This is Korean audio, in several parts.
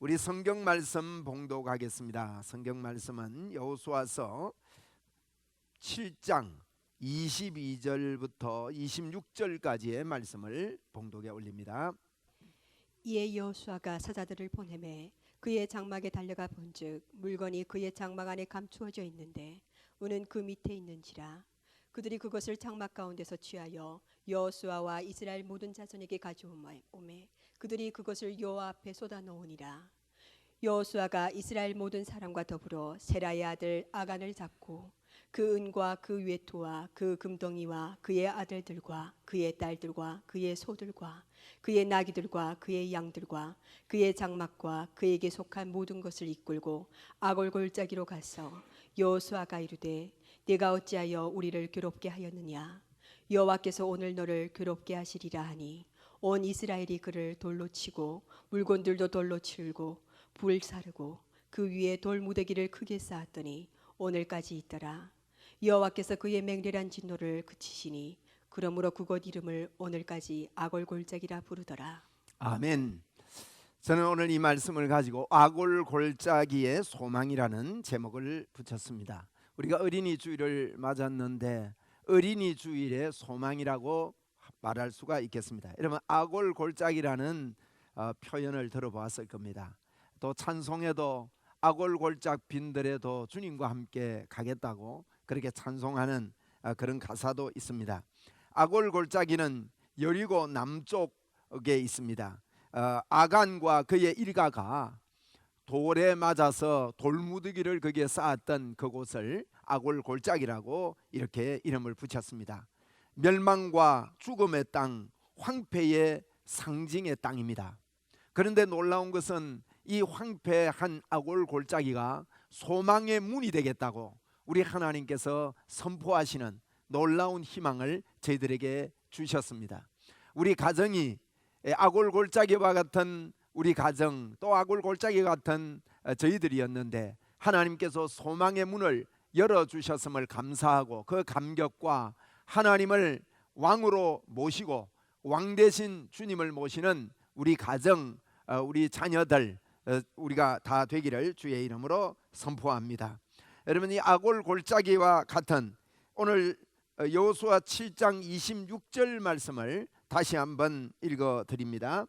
우리 성경 말씀 봉독하겠습니다. 성경 말씀은 여호수아서 7장 22절부터 26절까지의 말씀을 봉독에 올립니다. 이에 여호수아가 사자들을 보내매 그의 장막에 달려가 본즉 물건이 그의 장막 안에 감추어져 있는데 우는 그 밑에 있는지라. 그들이 그것을 장막 가운데서 취하여 여호수아와 이스라엘 모든 자손에게 가져오매 그들이 그것을 여호와 앞에 쏟아 놓으니라. 여호수아가 이스라엘 모든 사람과 더불어 세라의 아들 아간을 잡고 그 은과 그 외투와 그 금덩이와 그의 아들들과 그의 딸들과 그의 소들과 그의 나귀들과 그의 양들과 그의 장막과 그에게 속한 모든 것을 이끌고 아골 골짜기로 가서 여호수아가 이르되 네가 어찌하여 우리를 괴롭게 하였느냐. 여호와께서 오늘 너를 괴롭게 하시리라 하니 온 이스라엘이 그를 돌로 치고 물건들도 돌로 치고 불 사르고 그 위에 돌 무더기를 크게 쌓았더니 오늘까지 있더라. 여호와께서 그의 맹렬한 진노를 그치시니 그러므로 그곳 이름을 오늘까지 아골 골짜기라 부르더라. 아멘. 저는 오늘 이 말씀을 가지고 아골 골짜기의 소망이라는 제목을 붙였습니다. 우리가 어린이 주일을 맞았는데 어린이 주일의 소망이라고 말할 수가 있겠습니다. 여러분, 아골 골짜기라는 표현을 들어보았을 겁니다. 또 찬송에도 아골 골짝 빈들에도 주님과 함께 가겠다고 그렇게 찬송하는 그런 가사도 있습니다. 아골 골짜기는 여리고 남쪽에 있습니다. 아간과 그의 일가가 돌에 맞아서 돌무더기를 거기에 쌓았던 그곳을 아골 골짜기라고 이렇게 이름을 붙였습니다. 멸망과 죽음의 땅, 황폐의 상징의 땅입니다. 그런데 놀라운 것은 이 황폐한 아골 골짜기가 소망의 문이 되겠다고 우리 하나님께서 선포하시는 놀라운 희망을 저희들에게 주셨습니다. 우리 가정이 아골 골짜기와 같은 우리 가정, 또 아골 골짜기 같은 저희들이었는데 하나님께서 소망의 문을 열어주셨음을 감사하고 그 감격과 하나님을 왕으로 모시고 왕 대신 주님을 모시는 우리 가정, 우리 자녀들 우리가 다 되기를 주의 이름으로 선포합니다. 여러분, 이 아골 골짜기와 같은 오늘 여호수아 7장 26절 말씀을 다시 한번 읽어 드립니다.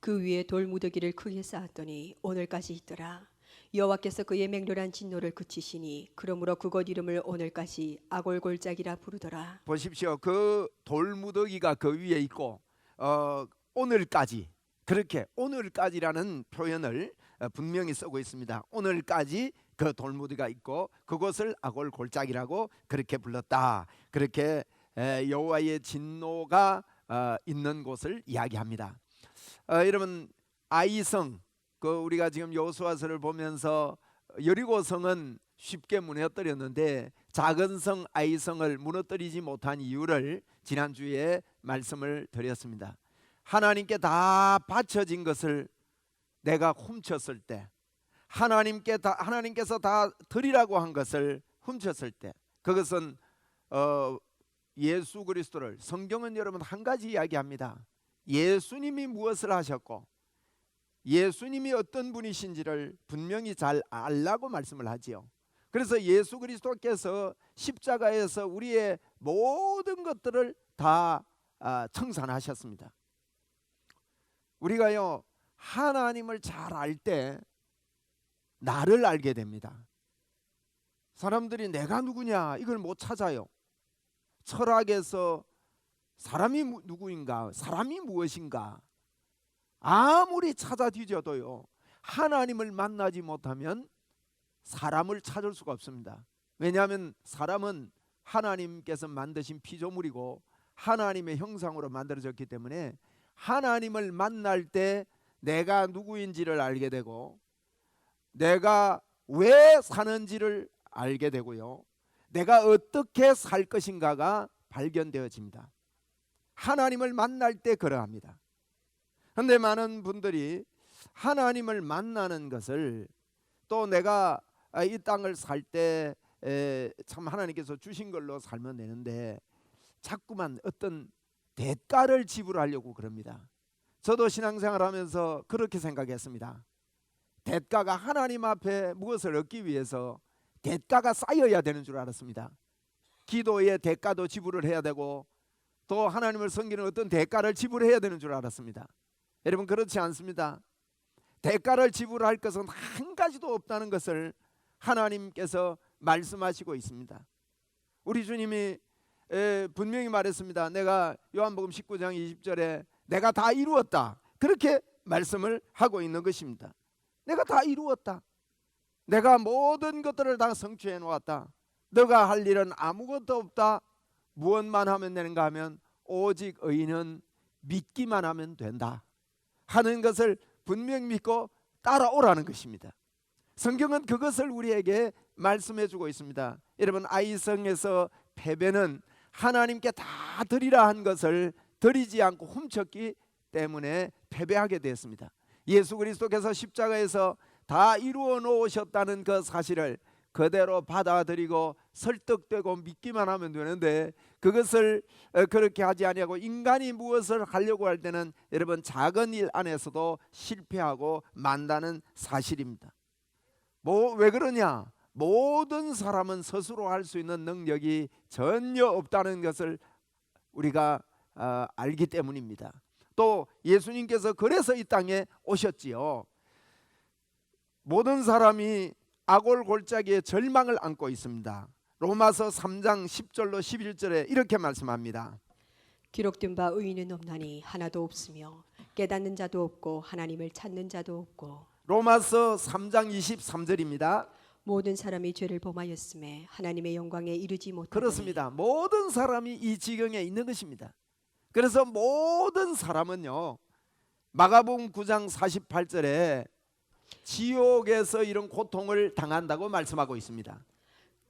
그 위에 돌 무더기를 크게 쌓았더니 오늘까지 있더라. 여호와께서 그의 맹렬한 진노를 그치시니 그러므로 그곳 이름을 오늘까지 아골 골짜기라 부르더라. 보십시오. 그 돌무더기가 그 위에 있고 오늘까지, 그렇게 오늘까지라는 표현을 분명히 쓰고 있습니다. 오늘까지 그 돌무더기가 있고 그것을 아골 골짜기라고 그렇게 불렀다. 그렇게 여호와의 진노가 있는 곳을 이야기합니다. 여러분, 아이성, 그 우리가 지금 여호수아서를 보면서 여리고성은 쉽게 무너뜨렸는데 작은 성 아이성을 무너뜨리지 못한 이유를 지난주에 말씀을 드렸습니다. 하나님께 다 바쳐진 것을 내가 훔쳤을 때, 하나님께서 다 드리라고 한 것을 훔쳤을 때, 그것은 예수 그리스도를, 성경은 여러분 한 가지 이야기합니다. 예수님이 무엇을 하셨고 예수님이 어떤 분이신지를 분명히 잘 알라고 말씀을 하지요. 그래서 예수 그리스도께서 십자가에서 우리의 모든 것들을 다 청산하셨습니다. 우리가요, 하나님을 잘 알 때 나를 알게 됩니다. 사람들이 내가 누구냐 이걸 못 찾아요. 철학에서 사람이 누구인가, 사람이 무엇인가 아무리 찾아 뒤져도요, 하나님을 만나지 못하면 사람을 찾을 수가 없습니다. 왜냐하면 사람은 하나님께서 만드신 피조물이고 하나님의 형상으로 만들어졌기 때문에 하나님을 만날 때 내가 누구인지를 알게 되고 내가 왜 사는지를 알게 되고요, 내가 어떻게 살 것인가가 발견되어집니다. 하나님을 만날 때 그러합니다. 그런데 많은 분들이 하나님을 만나는 것을, 또 내가 이 땅을 살 때 참 하나님께서 주신 걸로 살면 되는데 자꾸만 어떤 대가를 지불하려고 그럽니다. 저도 신앙생활하면서 그렇게 생각했습니다. 대가가 하나님 앞에 무엇을 얻기 위해서 대가가 쌓여야 되는 줄 알았습니다. 기도의 대가도 지불을 해야 되고 또 하나님을 섬기는 어떤 대가를 지불해야 되는 줄 알았습니다. 여러분 그렇지 않습니다. 대가를 지불할 것은 한 가지도 없다는 것을 하나님께서 말씀하시고 있습니다. 우리 주님이 분명히 말했습니다. 내가 요한복음 19장 20절에 내가 다 이루었다, 그렇게 말씀을 하고 있는 것입니다. 내가 다 이루었다. 내가 모든 것들을 다 성취해 놓았다. 너가 할 일은 아무것도 없다. 무엇만 하면 되는가 하면 오직 의인은 믿기만 하면 된다 하는 것을 분명히 믿고 따라오라는 것입니다. 성경은 그것을 우리에게 말씀해 주고 있습니다. 여러분, 아이성에서 패배는 하나님께 다 드리라 한 것을 드리지 않고 훔쳤기 때문에 패배하게 되었습니다. 예수 그리스도께서 십자가에서 다 이루어 놓으셨다는 그 사실을 그대로 받아들이고 설득되고 믿기만 하면 되는데, 그것을 그렇게 하지 아니하고 인간이 무엇을 하려고 할 때는 여러분 작은 일 안에서도 실패하고 만다는 사실입니다. 왜 그러냐? 모든 사람은 스스로 할 수 있는 능력이 전혀 없다는 것을 우리가 알기 때문입니다. 또 예수님께서 그래서 이 땅에 오셨지요. 모든 사람이 아골골짜기에 절망을 안고 있습니다. 로마서 3장 10절로 11절에 이렇게 말씀합니다. 기록된 바 의인은 없나니 하나도 없으며 깨닫는 자도 없고 하나님을 찾는 자도 없고. 로마서 3장 23절입니다. 모든 사람이 죄를 범하였음에 하나님의 영광에 이르지 못하더니. 그렇습니다. 모든 사람이 이 지경에 있는 것입니다. 그래서 모든 사람은요, 마가복음 9장 48절에 지옥에서 이런 고통을 당한다고 말씀하고 있습니다.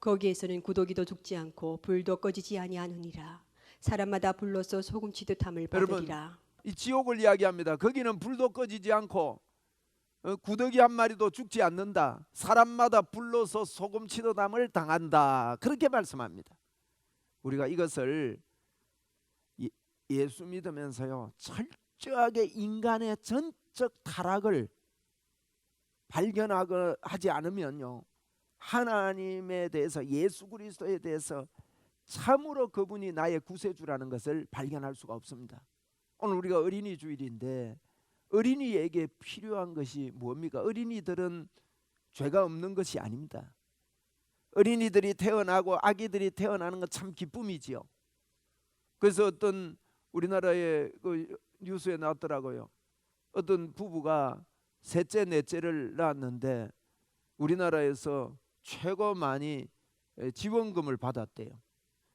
거기에서는 구더기도 죽지 않고 불도 꺼지지 아니하느니라. 사람마다 불로서 소금치듯 함을 받으리라. 이 지옥을 이야기합니다. 거기는 불도 꺼지지 않고 구더기 한 마리도 죽지 않는다. 사람마다 불로서 소금치듯 함을 당한다. 그렇게 말씀합니다. 우리가 이것을 예수 믿으면서요, 철저하게 인간의 전적 타락을 발견하지 않으면요, 하나님에 대해서, 예수 그리스도에 대해서 참으로 그분이 나의 구세주라는 것을 발견할 수가 없습니다. 오늘 우리가 어린이 주일인데 어린이에게 필요한 것이 뭡니까? 어린이들은 죄가 없는 것이 아닙니다. 어린이들이 태어나고 아기들이 태어나는 건 참 기쁨이지요. 그래서 어떤 우리나라의 그 뉴스에 나왔더라고요. 어떤 부부가 셋째 넷째를 낳았는데 우리나라에서 최고 많이 지원금을 받았대요.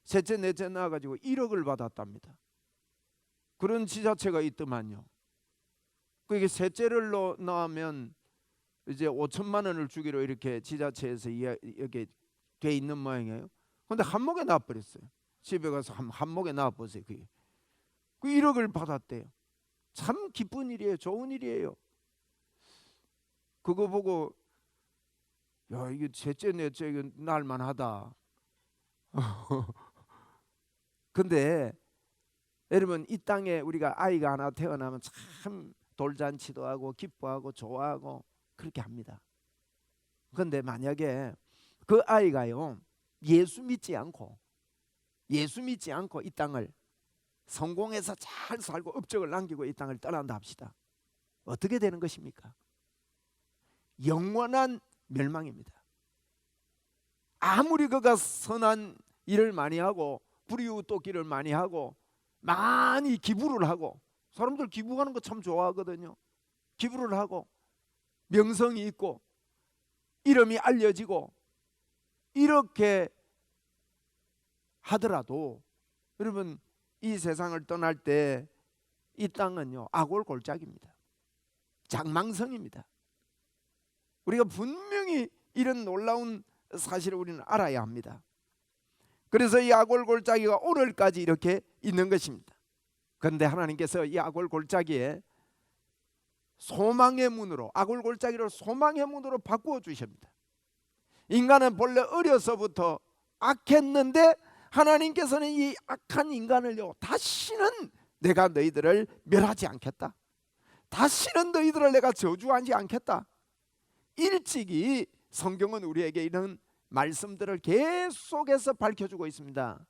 셋째 넷째 낳아가지고 1억을 받았답니다. 그런 지자체가 있더만요. 그게 셋째를 낳으면 이제 5천만 원을 주기로 이렇게 지자체에서 이렇게 돼 있는 모양이에요. 그런데 한목에 낳아버렸어요. 집에 가서 한목에 낳아보세요. 그게 그 1억을 받았대요. 참 기쁜 일이에요. 좋은 일이에요. 그거 보고 야, 이게 셋째 넷째 이거 날만하다. 근데 여러분, 이 땅에 우리가 아이가 하나 태어나면 참 돌잔치도 하고 기뻐하고 좋아하고 그렇게 합니다. 그런데 만약에 그 아이가요, 예수 믿지 않고 이 땅을 성공해서 잘 살고 업적을 남기고 이 땅을 떠난다 합시다. 어떻게 되는 것입니까? 영원한 멸망입니다. 아무리 그가 선한 일을 많이 하고 불이웃 돕기를 많이 하고 많이 기부를 하고, 사람들 기부하는 거 참 좋아하거든요. 기부를 하고 명성이 있고 이름이 알려지고 이렇게 하더라도 여러분, 이 세상을 떠날 때 이 땅은요, 아골골짜기입니다. 장망성입니다. 우리가 분명히 이런 놀라운 사실을 우리는 알아야 합니다. 그래서 이 아골골짜기가 오늘까지 이렇게 있는 것입니다. 그런데 하나님께서 이 아골골짜기에 소망의 문으로, 아골골짜기를 소망의 문으로 바꾸어 주십니다. 인간은 본래 어려서부터 악했는데 하나님께서는 이 악한 인간을요, 다시는 내가 너희들을 멸하지 않겠다. 다시는 너희들을 내가 저주하지 않겠다. 일찍이 성경은 우리에게 이런 말씀들을 계속해서 밝혀주고 있습니다.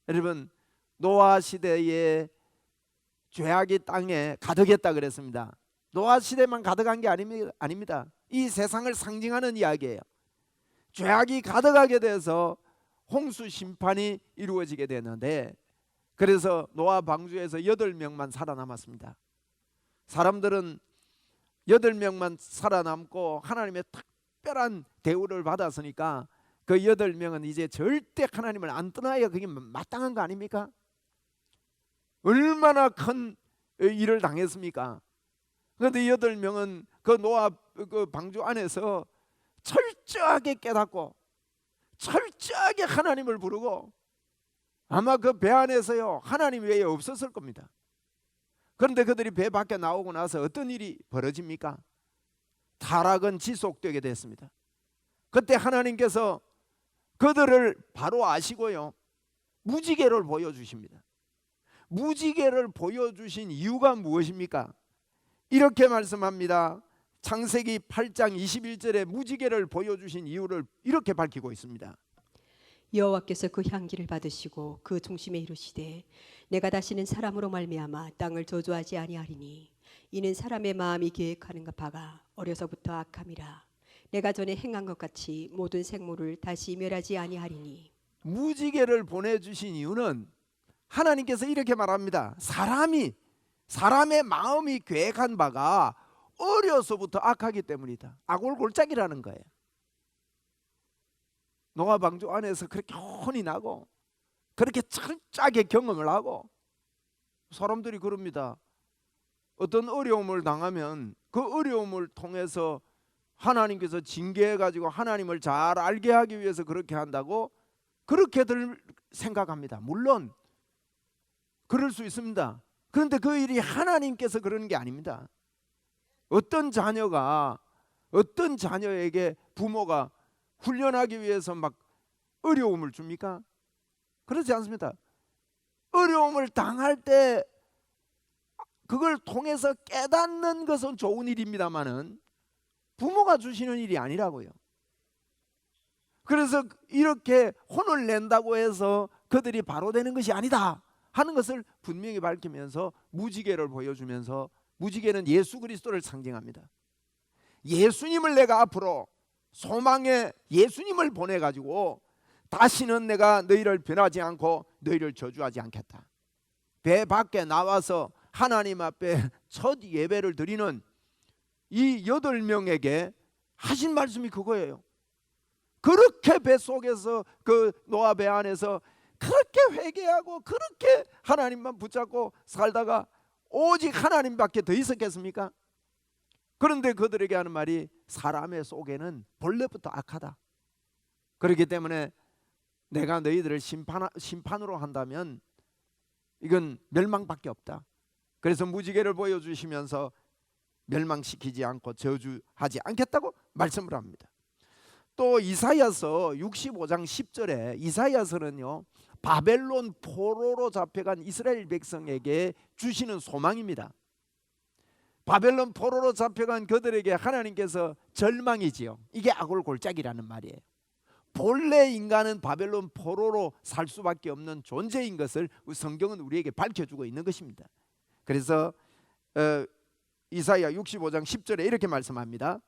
여러분, 노아 시대에 죄악이 땅에 가득했다 그랬습니다. 노아 시대만 가득한 게 아닙니다. 이 세상을 상징하는 이야기예요. 죄악이 가득하게 돼서 홍수 심판이 이루어지게 되는데, 그래서 노아 방주에서 8명만 살아남았습니다. 사람들은 8명만 살아남고 하나님의 특별한 대우를 받았으니까 그 8명은 이제 절대 하나님을 안 떠나야 그게 마땅한 거 아닙니까? 얼마나 큰 일을 당했습니까? 그런데 8명은 그 노아 그 방주 안에서 철저하게 깨닫고 철저하게 하나님을 부르고, 아마 그 배 안에서요 하나님 외에 없었을 겁니다. 그런데 그들이 배 밖에 나오고 나서 어떤 일이 벌어집니까? 타락은 지속되게 됐습니다. 그때 하나님께서 그들을 바로 아시고요 무지개를 보여주십니다. 무지개를 보여주신 이유가 무엇입니까? 이렇게 말씀합니다. 창세기 8장 21절에 무지개를 보여주신 이유를 이렇게 밝히고 있습니다. 여호와께서 그 향기를 받으시고 그 중심에 이르시되 내가 다시는 사람으로 말미암아 땅을 저주하지 아니하리니 이는 사람의 마음이 계획하는 바가 어려서부터 악함이라. 내가 전에 행한 것 같이 모든 생물을 다시 멸하지 아니하리니. 무지개를 보내주신 이유는 하나님께서 이렇게 말합니다. 사람의 마음이 계획한 바가 어려서부터 악하기 때문이다. 악골골짝이라는 거예요. 노아 방주 안에서 그렇게 혼이 나고 그렇게 철저하게 경험을 하고, 사람들이 그럽니다. 어떤 어려움을 당하면 그 어려움을 통해서 하나님께서 징계해 가지고 하나님을 잘 알게 하기 위해서 그렇게 한다고 그렇게들 생각합니다. 물론 그럴 수 있습니다. 그런데 그 일이 하나님께서 그러는 게 아닙니다. 어떤 자녀에게 부모가 훈련하기 위해서 막 어려움을 줍니까? 그렇지 않습니다. 어려움을 당할 때 그걸 통해서 깨닫는 것은 좋은 일입니다만은 부모가 주시는 일이 아니라고요. 그래서 이렇게 혼을 낸다고 해서 그들이 바로 되는 것이 아니다 하는 것을 분명히 밝히면서 무지개를 보여주면서, 무지개는 예수 그리스도를 상징합니다. 예수님을 내가 앞으로 소망의 예수님을 보내가지고 다시는 내가 너희를 변하지 않고 너희를 저주하지 않겠다. 배 밖에 나와서 하나님 앞에 첫 예배를 드리는 이 8명에게 하신 말씀이 그거예요. 그렇게 배 속에서 그 노아 배 안에서 그렇게 회개하고 그렇게 하나님만 붙잡고 살다가 오직 하나님밖에 더 있었겠습니까? 그런데 그들에게 하는 말이 사람의 속에는 본래부터 악하다. 그렇기 때문에 내가 너희들을 심판으로 한다면 이건 멸망밖에 없다. 그래서 무지개를 보여주시면서 멸망시키지 않고 저주하지 않겠다고 말씀을 합니다. 또 이사야서 65장 10절에 이사야서는요 바벨론 포로로 잡혀간 이스라엘 백성에게 주시는 소망입니다. 바벨론 포로로 잡혀간 그들에게 하나님께서 절망이지요. 이게 악골골짝이라는 말이에요. 본래 인간은 바벨론 포로로 살 수밖에 없는 존재인 것을 성경은 우리에게 밝혀주고 있는 것입니다. 그래서 이사야 65장 10절에 이렇게 말씀합니다.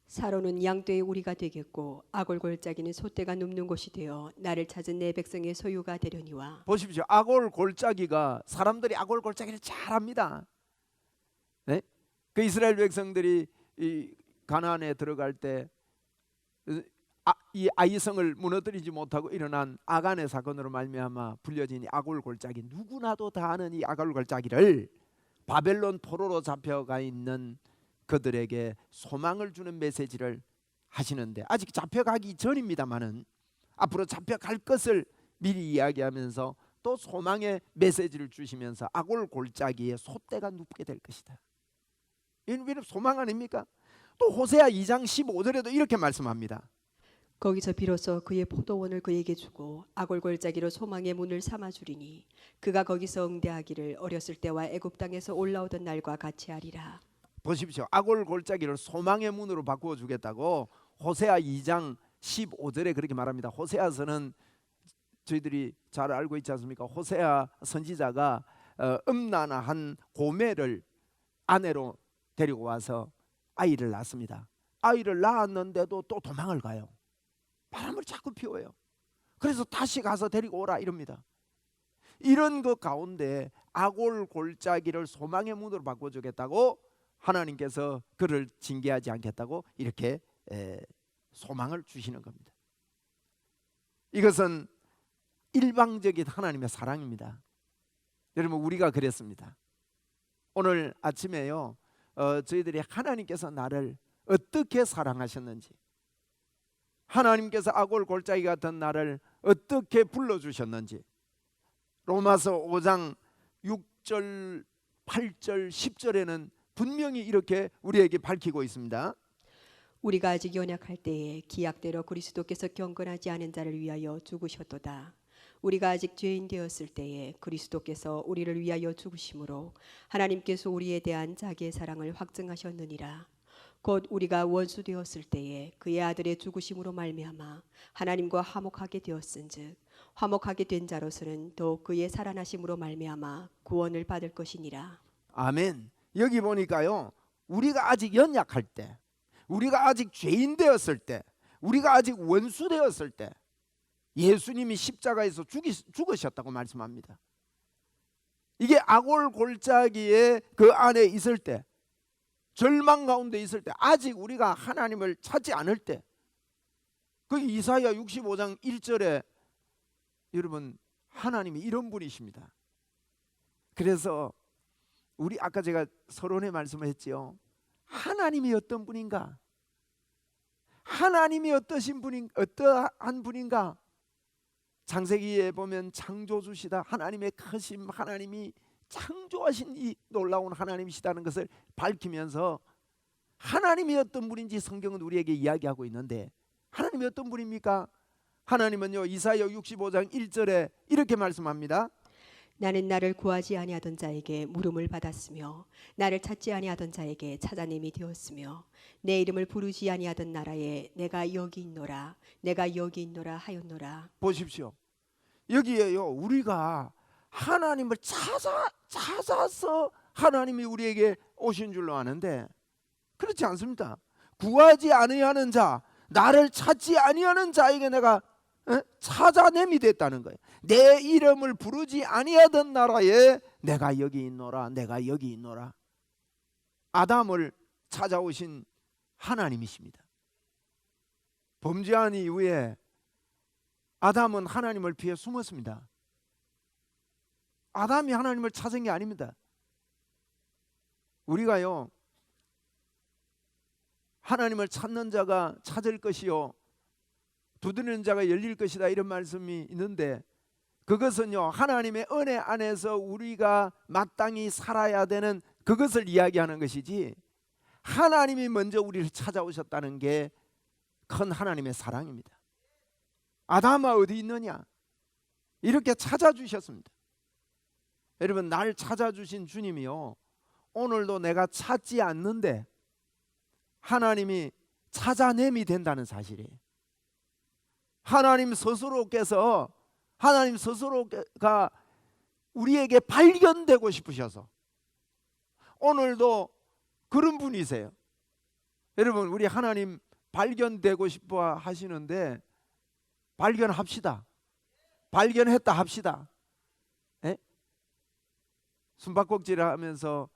사로는 양떼의 우리가 되겠고 악골골짜기는 소떼가 눕는 곳이 되어 나를 찾은 내 백성의 소유가 되려니와. 보십시오. 악골골짜기가, 사람들이 악골골짜기를 잘합니다. 네? 그 이스라엘 백성들이 이 가나안에 들어갈 때 이 아이성을 무너뜨리지 못하고 일어난 아간의 사건으로 말미암아 불려진 이 악골골짜기, 누구나도 다 아는 이 악골골짜기를 바벨론 포로로 잡혀가 있는 그들에게 소망을 주는 메시지를 하시는데, 아직 잡혀가기 전입니다마는 앞으로 잡혀갈 것을 미리 이야기하면서 또 소망의 메시지를 주시면서 악골골짜기에 소떼가 눕게 될 것이다. 이는 소망 아닙니까? 또 호세아 2장 15절에도 이렇게 말씀합니다. 거기서 비로소 그의 포도원을 그에게 주고 악골골짜기로 소망의 문을 삼아 주리니 그가 거기서 응대하기를 어렸을 때와 애굽 땅에서 올라오던 날과 같이 하리라. 보십시오. 악올 골짜기를 소망의 문으로 바꾸어 주겠다고 호세아 2장 15절에 그렇게 말합니다. 호세아서는 저희들이 잘 알고 있지 않습니까? 호세아 선지자가 음란한 고멜을 아내로 데리고 와서 아이를 낳습니다. 아이를 낳았는데도 또 도망을 가요. 바람을 자꾸 피워요. 그래서 다시 가서 데리고 오라 이럽니다. 이런 것 가운데 악올 골짜기를 소망의 문으로 바꿔주겠다고 하나님께서 그를 징계하지 않겠다고 이렇게 소망을 주시는 겁니다. 이것은 일방적인 하나님의 사랑입니다. 여러분, 우리가 그랬습니다. 오늘 아침에요, 저희들이 하나님께서 나를 어떻게 사랑하셨는지, 하나님께서 악올 골짜기 같은 나를 어떻게 불러주셨는지, 로마서 5장 6절, 8절, 10절에는 분명히 이렇게 우리에게 밝히고 있습니다. 우리가 아직 연약할 때에 기약대로 그리스도께서 경건하지 않은 자를 위하여 죽으셨도다. 우리가 아직 죄인 되었을 때에 그리스도께서 우리를 위하여 죽으심으로 하나님께서 우리에 대한 자기의 사랑을 확증하셨느니라. 곧 우리가 원수 되었을 때에 그의 아들의 죽으심으로 말미암아 하나님과 화목하게 되었은즉 화목하게 된 자로서는 또 그의 살아나심으로 말미암아 구원을 받을 것이니라. 아멘. 여기 보니까요, 우리가 아직 연약할 때, 우리가 아직 죄인 되었을 때, 우리가 아직 원수 되었을 때 예수님이 십자가에서 죽으셨다고 말씀합니다. 이게 악올 골짜기에 그 안에 있을 때, 절망 가운데 있을 때, 아직 우리가 하나님을 찾지 않을 때, 그 이사야 65장 1절에 여러분, 하나님이 이런 분이십니다. 그래서 우리 아까 제가 서론에 말씀을 했지요. 하나님이 어떤 분인가? 하나님이 어떠한 분인가? 창세기에 보면 창조주시다, 하나님의 크심, 하나님이 창조하신 이 놀라운 하나님이시다는 것을 밝히면서 하나님이 어떤 분인지 성경은 우리에게 이야기하고 있는데, 하나님이 어떤 분입니까? 하나님은요, 이사야 65장 1절에 이렇게 말씀합니다. 나는 나를 구하지 아니하던 자에게 물음을 받았으며 나를 찾지 아니하던 자에게 찾아냄이 되었으며 내 이름을 부르지 아니하던 나라에 내가 여기 있노라, 내가 여기 있노라 하였노라. 보십시오. 여기에요, 우리가 하나님을 찾아서 하나님이 우리에게 오신 줄로 아는데 그렇지 않습니다. 구하지 아니하는 자, 나를 찾지 아니하는 자에게 내가 찾아냄이 됐다는 거예요. 내 이름을 부르지 아니하던 나라에 내가 여기 있노라, 내가 여기 있노라. 아담을 찾아오신 하나님이십니다. 범죄한 이후에 아담은 하나님을 피해 숨었습니다. 아담이 하나님을 찾은 게 아닙니다. 우리가요, 하나님을 찾는 자가 찾을 것이요 두드리는 자가 열릴 것이다, 이런 말씀이 있는데, 그것은요, 하나님의 은혜 안에서 우리가 마땅히 살아야 되는 그것을 이야기하는 것이지, 하나님이 먼저 우리를 찾아오셨다는 게 큰 하나님의 사랑입니다. 아담아 어디 있느냐? 이렇게 찾아주셨습니다. 여러분, 날 찾아주신 주님이요, 오늘도 내가 찾지 않는데 하나님이 찾아냄이 된다는 사실이에요. 하나님 스스로가 우리에게 발견되고 싶으셔서 오늘도 그런 분이세요. 여러분, 우리 하나님 발견되고 싶어 하시는데 발견합시다. 발견했다 합시다. 에? 숨바꼭질 하면서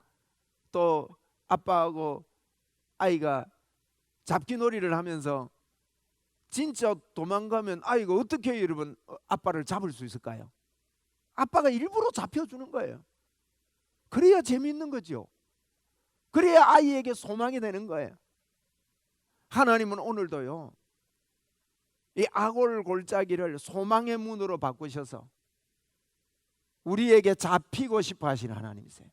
또 아빠하고 아이가 잡기놀이를 하면서 진짜 도망가면 아이가 어떻게 여러분 아빠를 잡을 수 있을까요? 아빠가 일부러 잡혀주는 거예요. 그래야 재미있는 거죠. 그래야 아이에게 소망이 되는 거예요. 하나님은 오늘도요, 이 악올 골짜기를 소망의 문으로 바꾸셔서 우리에게 잡히고 싶어 하시는 하나님이세요.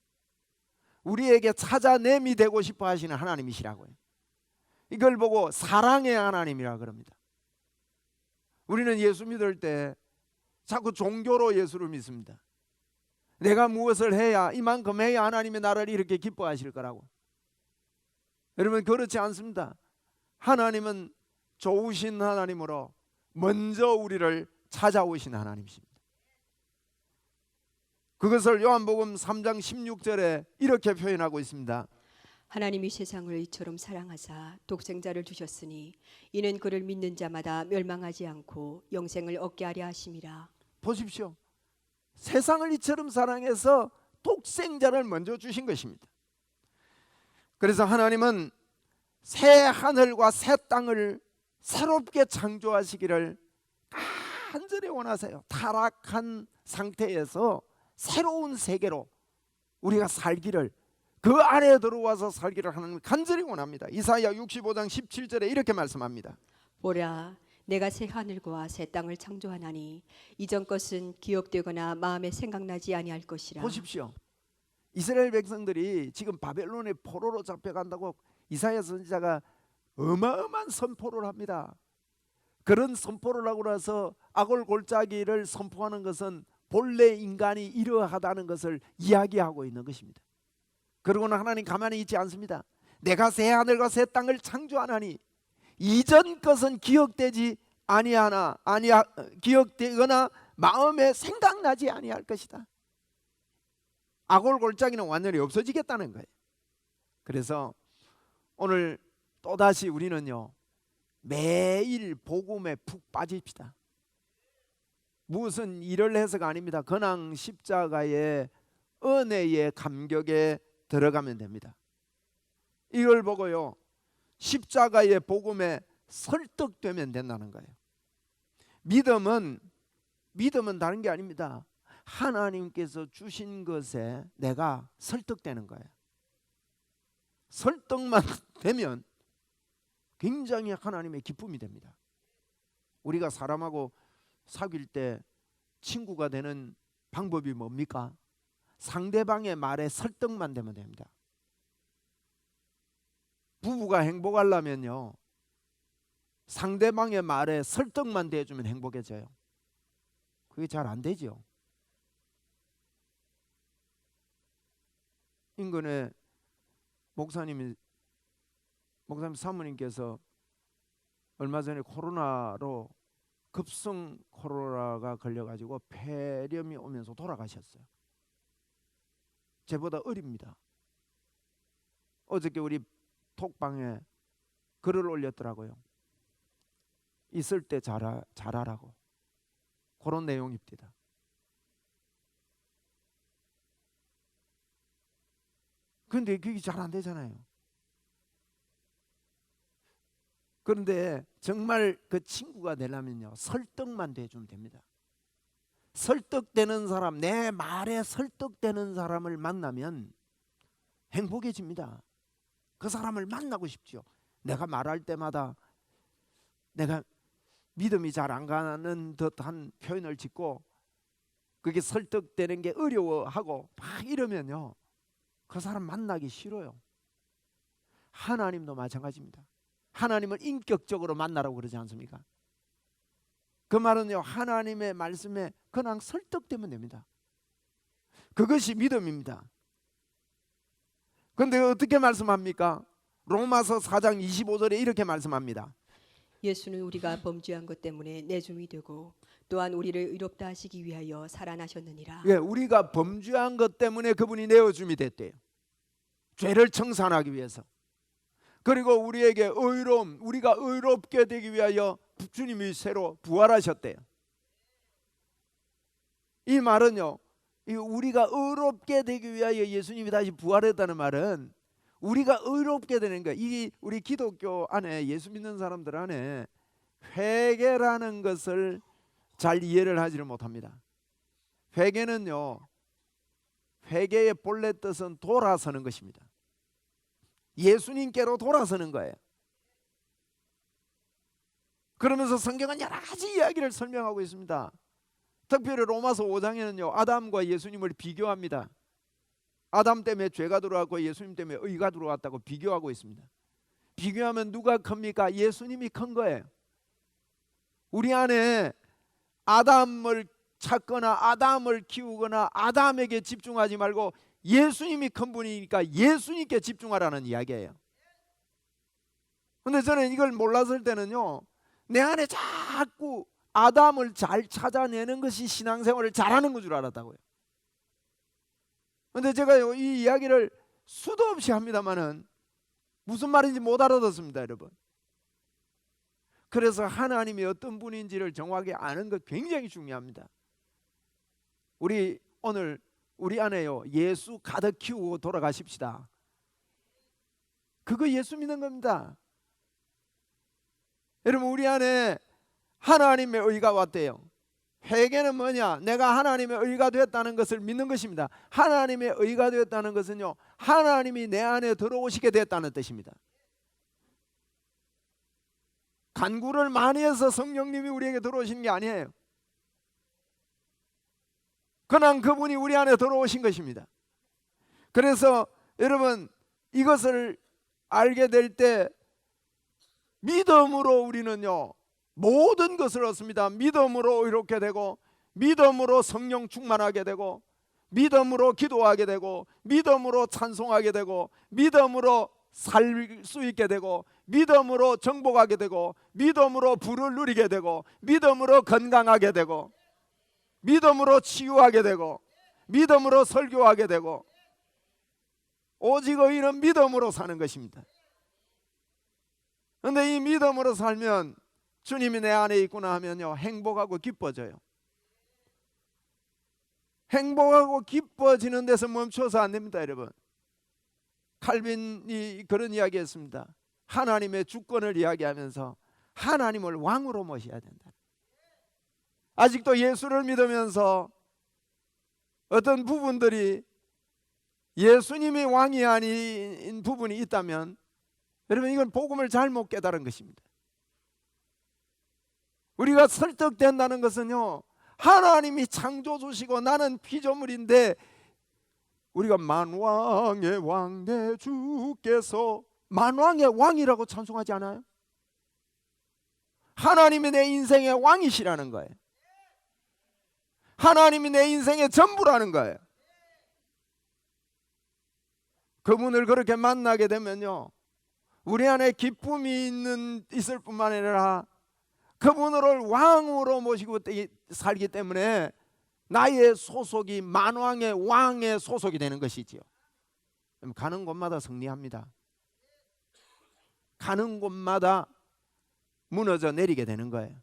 우리에게 찾아냄이 되고 싶어 하시는 하나님이시라고요. 이걸 보고 사랑의 하나님이라 그럽니다. 우리는 예수 믿을 때 자꾸 종교로 예수를 믿습니다. 내가 무엇을 해야, 이만큼 해야 하나님이 나를 이렇게 기뻐하실 거라고. 여러분 그렇지 않습니다. 하나님은 좋으신 하나님으로 먼저 우리를 찾아오신 하나님이십니다. 그것을 요한복음 3장 16절에 이렇게 표현하고 있습니다. 하나님이 세상을 이처럼 사랑하사 독생자를 주셨으니 이는 그를 믿는 자마다 멸망하지 않고 영생을 얻게 하려 하심이라. 보십시오. 세상을 이처럼 사랑해서 독생자를 먼저 주신 것입니다. 그래서 하나님은 새 하늘과 새 땅을 새롭게 창조하시기를 간절히 원하세요. 타락한 상태에서 새로운 세계로 우리가 살기를, 그 안에 들어와서 살기를 하나님은 간절히 원합니다. 이사야 65장 17절에 이렇게 말씀합니다. 보라, 내가 새 하늘과 새 땅을 창조하나니 이전 것은 기억되거나 마음에 생각나지 아니할 것이라. 보십시오. 이스라엘 백성들이 지금 바벨론의 포로로 잡혀간다고 이사야 선지자가 어마어마한 선포를 합니다. 그런 선포를 하고 나서 악을 골짜기를 선포하는 것은 본래 인간이 이러하다는 것을 이야기하고 있는 것입니다. 그러고는 하나님 가만히 있지 않습니다. 내가 새 하늘과 새 땅을 창조하나니 이전 것은 기억되거나 마음에 생각나지 아니할 것이다. 악을 골짜기는 완전히 없어지겠다는 거예요. 그래서 오늘 또다시 우리는요, 매일 복음에 푹 빠집시다. 무슨 일을 해서가 아닙니다. 그냥 십자가의 은혜의 감격에 들어가면 됩니다. 이걸 보고요, 십자가의 복음에 설득되면 된다는 거예요. 믿음은 다른 게 아닙니다. 하나님께서 주신 것에 내가 설득되는 거예요. 설득만 되면 굉장히 하나님의 기쁨이 됩니다. 우리가 사람하고 사귈 때 친구가 되는 방법이 뭡니까? 상대방의 말에 설득만 되면 됩니다. 부부가 행복하려면요, 상대방의 말에 설득만 돼주면 행복해져요. 그게 잘 안 되죠. 인근에 목사님 사모님께서 얼마 전에 코로나로 급성 코로나가 걸려가지고 폐렴이 오면서 돌아가셨어요. 저보다 어립니다. 어저께 우리 톡방에 글을 올렸더라고요. 있을 때 잘하라고. 그런 내용입니다. 그런데 그게 잘 안 되잖아요. 그런데 정말 그 친구가 되려면요, 설득만 돼주면 됩니다. 설득되는 사람, 내 말에 설득되는 사람을 만나면 행복해집니다. 그 사람을 만나고 싶죠. 내가 말할 때마다 내가 믿음이 잘 안 가는 듯한 표현을 짓고 그게 설득되는 게 어려워하고 막 이러면요, 그 사람 만나기 싫어요. 하나님도 마찬가지입니다. 하나님을 인격적으로 만나라고 그러지 않습니까? 그 말은요, 하나님의 말씀에 그냥 설득되면 됩니다. 그것이 믿음입니다. 그런데 어떻게 말씀합니까? 로마서 4장 25절에 이렇게 말씀합니다. 예수는 우리가 범죄한 것 때문에 내줌이 되고 또한 우리를 의롭다 하시기 위하여 살아나셨느니라. 예, 우리가 범죄한 것 때문에 그분이 내어줌이 됐대요. 죄를 청산하기 위해서. 그리고 우리에게 의로움, 우리가 의롭게 되기 위하여 주님이 새로 부활하셨대요. 이 말은요, 우리가 의롭게 되기 위하여 예수님이 다시 부활했다는 말은 우리가 의롭게 되는 거예요. 이 우리 기독교 안에, 예수 믿는 사람들 안에 회개라는 것을 잘 이해를 하지를 못합니다. 회개는요, 회개의 본래 뜻은 돌아서는 것입니다. 예수님께로 돌아서는 거예요. 그러면서 성경은 여러 가지 이야기를 설명하고 있습니다. 특별히 로마서 5장에는요, 아담과 예수님을 비교합니다. 아담 때문에 죄가 들어왔고 예수님 때문에 의가 들어왔다고 비교하고 있습니다. 비교하면 누가 큽니까? 예수님이 큰 거예요. 우리 안에 아담을 찾거나 아담을 키우거나 아담에게 집중하지 말고 예수님이 큰 분이니까 예수님께 집중하라는 이야기예요. 근데 저는 이걸 몰랐을 때는요, 내 안에 자꾸 아담을 잘 찾아내는 것이 신앙생활을 잘하는 건 줄 알았다고요. 근데 제가 이 이야기를 수도 없이 합니다마는 무슨 말인지 못 알아듣습니다, 여러분. 그래서 하나님이 어떤 분인지를 정확히 아는 것 굉장히 중요합니다. 우리 오늘 우리 안에요, 예수 가득 키우고 돌아가십시다. 그거 예수 믿는 겁니다. 여러분, 우리 안에 하나님의 의가 왔대요. 회개는 뭐냐? 내가 하나님의 의가 되었다는 것을 믿는 것입니다. 하나님의 의가 되었다는 것은요, 하나님이 내 안에 들어오시게 됐다는 뜻입니다. 간구를 많이 해서 성령님이 우리에게 들어오신 게 아니에요. 그냥 그분이 우리 안에 들어오신 것입니다. 그래서 여러분, 이것을 알게 될 때 믿음으로 우리는요, 모든 것을 얻습니다. 믿음으로 이렇게 되고, 믿음으로 성령 충만하게 되고, 믿음으로 기도하게 되고, 믿음으로 찬송하게 되고, 믿음으로 살 수 있게 되고, 믿음으로 정복하게 되고, 믿음으로 부를 누리게 되고, 믿음으로 건강하게 되고, 믿음으로 치유하게 되고, 믿음으로 설교하게 되고, 오직 의인은 믿음으로 사는 것입니다. 그런데 이 믿음으로 살면, 주님이 내 안에 있구나 하면요, 행복하고 기뻐져요. 행복하고 기뻐지는 데서 멈춰서 안 됩니다, 여러분. 칼빈이 그런 이야기했습니다. 하나님의 주권을 이야기하면서 하나님을 왕으로 모셔야 된다. 아직도 예수를 믿으면서 어떤 부분들이 예수님이 왕이 아닌 부분이 있다면, 여러분, 이건 복음을 잘못 깨달은 것입니다. 우리가 설득된다는 것은요, 하나님이 창조주시고 나는 피조물인데, 우리가 만왕의 왕 내 주께서, 만왕의 왕이라고 찬송하지 않아요? 하나님이 내 인생의 왕이시라는 거예요. 하나님이 내 인생의 전부라는 거예요. 그분을 그렇게 만나게 되면요, 우리 안에 기쁨이 있을 뿐만 아니라 그분을 왕으로 모시고 살기 때문에 나의 소속이 만왕의 왕의 소속이 되는 것이지요. 가는 곳마다 승리합니다. 가는 곳마다 무너져 내리게 되는 거예요.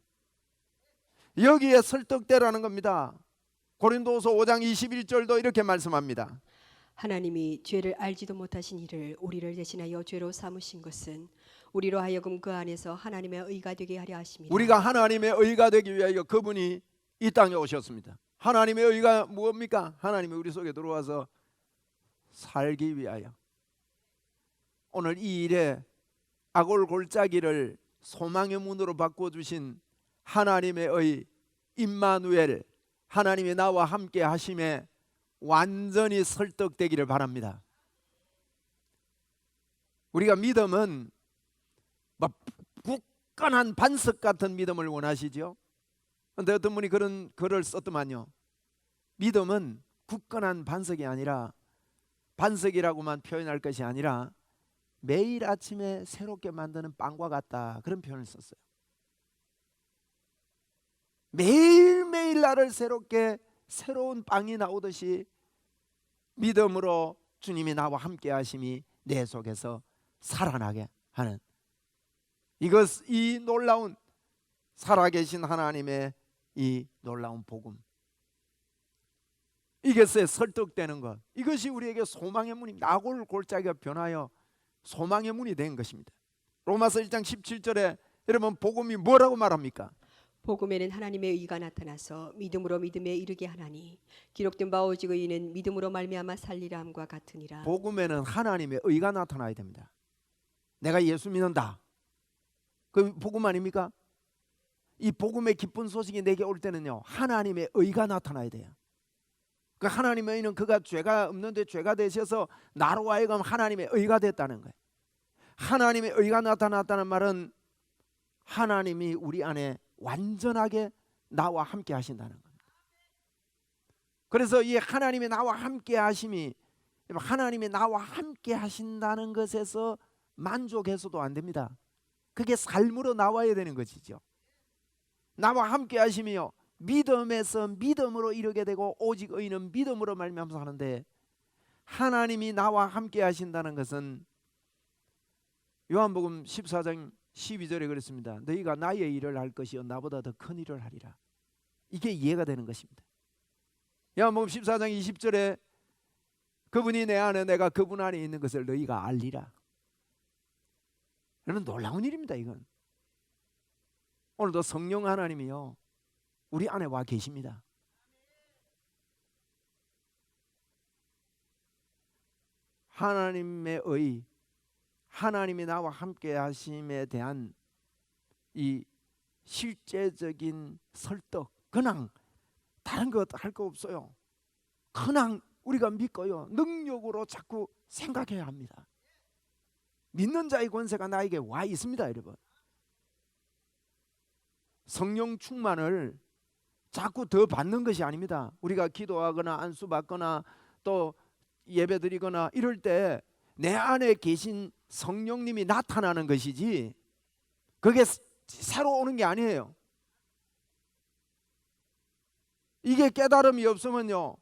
여기에 설득되라는 겁니다. 고린도후서 5장 21절도 이렇게 말씀합니다. 하나님이 죄를 알지도 못하신 이를 우리를 대신하여 죄로 삼으신 것은 우리로 하여금 그 안에서 하나님의 의가 되게 하려 하심이라. 우리가 하나님의 의가 되기 위하여 그분이 이 땅에 오셨습니다. 하나님의 의가 무엇입니까? 하나님이 우리 속에 들어와서 살기 위하여. 오늘 이 일에 아골 골짜기를 소망의 문으로 바꿔주신 하나님의 의 임마누엘, 하나님이 나와 함께 하심에 완전히 설득되기를 바랍니다. 우리가 믿음은 막 굳건한 반석 같은 믿음을 원하시죠. 그런데 어떤 분이 그런 글을 썼더만요. 믿음은 굳건한 반석이 아니라, 반석이라고만 표현할 것이 아니라 매일 아침에 새롭게 만드는 빵과 같다, 그런 표현을 썼어요. 매일매일 나를 새롭게 새로운 빵이 나오듯이 믿음으로 주님이 나와 함께 하심이 내 속에서 살아나게 하는, 이 놀라운 살아계신 하나님의 이 놀라운 복음, 이것에 설득되는 것, 이것이 우리에게 소망의 문입니다. 아골 골짜기가 변하여 소망의 문이 된 것입니다. 로마서 1장 17절에 여러분, 복음이 뭐라고 말합니까? 복음에는 하나님의 의가 나타나서 믿음으로 믿음에 이르게 하나니 기록된 바 오직 의인은 믿음으로 말미암아 살리라 함과 같으니라. 복음에는 하나님의 의가 나타나야 됩니다. 내가 예수 믿는다, 그 복음 아닙니까? 이 복음의 기쁜 소식이 내게 올 때는요, 하나님의 의가 나타나야 돼요. 그 하나님의 의는 그가 죄가 없는데 죄가 되셔서 나로 하여금 하나님의 의가 됐다는 거예요. 하나님의 의가 나타났다는 말은 하나님이 우리 안에 완전하게 나와 함께 하신다는 겁니다. 그래서 이 하나님이 나와 함께 하심이, 하나님이 나와 함께 하신다는 것에서 만족해서도 안 됩니다. 그게 삶으로 나와야 되는 것이죠. 나와 함께 하시며 믿음에서 믿음으로 이르게 되고 오직 의인은 믿음으로 말미암아서 하는데, 하나님이 나와 함께 하신다는 것은 요한복음 14장 12절에 그랬습니다. 너희가 나의 일을 할 것이요 나보다 더 큰 일을 하리라. 이게 이해가 되는 것입니다. 요한복음 14장 20절에 그분이 내 안에 내가 그분 안에 있는 것을 너희가 알리라. 여러분 놀라운 일입니다. 이건 오늘도 성령 하나님이요 우리 안에 와 계십니다. 하나님의 의, 하나님이 나와 함께 하심에 대한 이 실제적인 설득, 그냥 다른 것 할 거 없어요. 그냥 우리가 믿고요 능력으로 자꾸 생각해야 합니다. 믿는 자의 권세가 나에게 와 있습니다. 여러분 성령 충만을 자꾸 더 받는 것이 아닙니다. 우리가 기도하거나 안수 받거나 또 예배 드리거나 이럴 때 내 안에 계신 성령님이 나타나는 것이지 그게 새로 오는 게 아니에요. 이게 깨달음이 없으면요